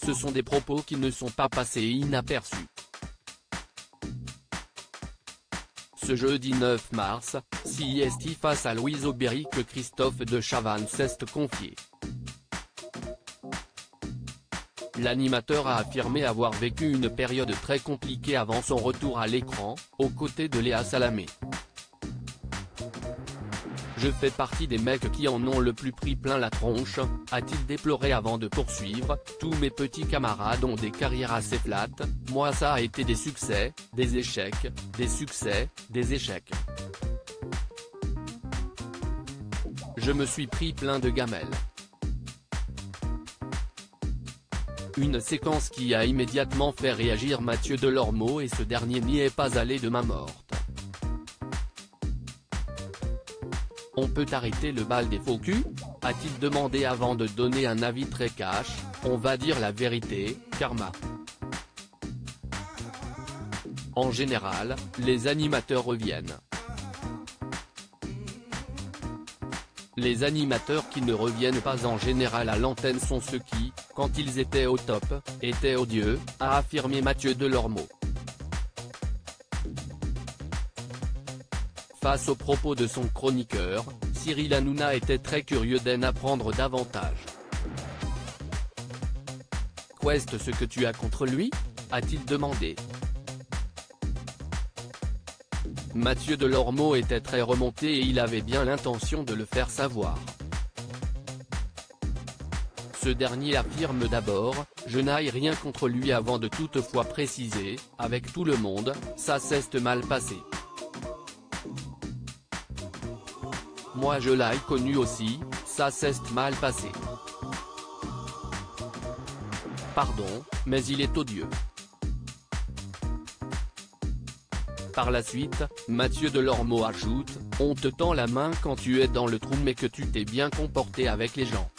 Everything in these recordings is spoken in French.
ce sont des propos qui ne sont pas passés inaperçus. Ce jeudi 9 mars, CIST face à Louise Aubéry que Christophe de Chavannes s'est confié. L'animateur a affirmé avoir vécu une période très compliquée avant son retour à l'écran, aux côtés de Léa Salamé. Je fais partie des mecs qui en ont le plus pris plein la tronche, a-t-il déploré avant de poursuivre, tous mes petits camarades ont des carrières assez plates, moi ça a été des succès, des échecs, des succès, des échecs. Je me suis pris plein de gamelles. Une séquence qui a immédiatement fait réagir Mathieu Delormeau et ce dernier n'y est pas allé de main morte. On peut arrêter le bal des faux culs, a-t-il demandé avant de donner un avis très cash, on va dire la vérité, karma. En général, les animateurs reviennent. Les animateurs qui ne reviennent pas en général à l'antenne sont ceux qui, quand ils étaient au top, étaient odieux, a affirmé Mathieu Delormeau. Face aux propos de son chroniqueur, Cyril Hanouna était très curieux d'en apprendre davantage. Qu'est-ce que tu as contre lui ? A-t-il demandé. Mathieu Delormeau était très remonté et il avait bien l'intention de le faire savoir. Ce dernier affirme d'abord, je n'ai rien contre lui avant de toutefois préciser, avec tout le monde, ça s'est mal passé. Moi je l'ai connu aussi, ça s'est mal passé. Pardon, mais il est odieux. Par la suite, Mathieu Delormeau ajoute, on te tend la main quand tu es dans le trou mais que tu t'es bien comporté avec les gens.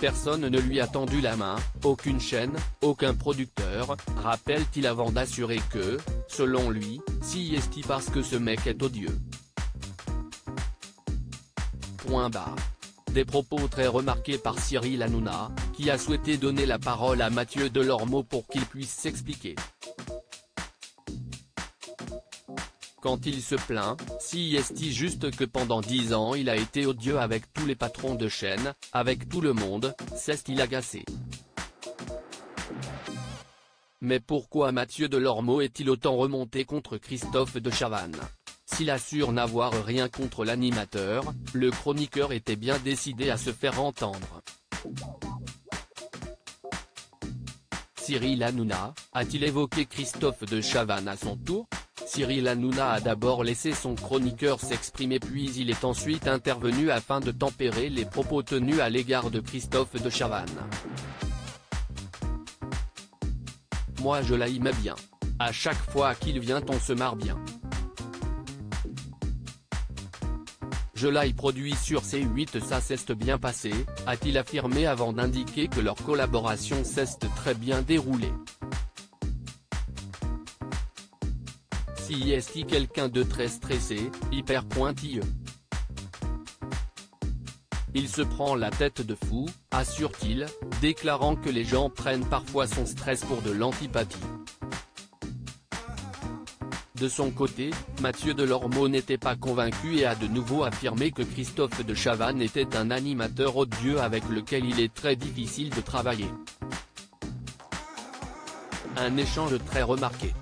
Personne ne lui a tendu la main, aucune chaîne, aucun producteur, rappelle-t-il avant d'assurer que, selon lui, CIST parce que ce mec est odieux. Point barre. Des propos très remarqués par Cyril Hanouna, qui a souhaité donner la parole à Mathieu Delormeau pour qu'il puisse s'expliquer. Quand il se plaint, CIST juste que pendant 10 ans il a été odieux avec tous les patrons de chaîne, avec tout le monde, s'est-il agacé. Mais pourquoi Mathieu Delormeau est-il autant remonté contre Christophe de Chavannes? S'il assure n'avoir rien contre l'animateur, le chroniqueur était bien décidé à se faire entendre. Cyril Hanouna, a-t-il évoqué Christophe de Chavannes à son tour? Cyril Hanouna a d'abord laissé son chroniqueur s'exprimer puis il est ensuite intervenu afin de tempérer les propos tenus à l'égard de Christophe de Chavannes. Moi je l'aimais bien. À chaque fois qu'il vient on se marre bien. Je l'ai produit sur C8 ça s'est bien passé, a-t-il affirmé avant d'indiquer que leur collaboration s'est très bien déroulée. CIST quelqu'un de très stressé, hyper pointilleux. Il se prend la tête de fou, assure-t-il, déclarant que les gens prennent parfois son stress pour de l'antipathie. De son côté, Mathieu Delormeau n'était pas convaincu et a de nouveau affirmé que Christophe de Chavannes était un animateur odieux avec lequel il est très difficile de travailler. Un échange très remarqué.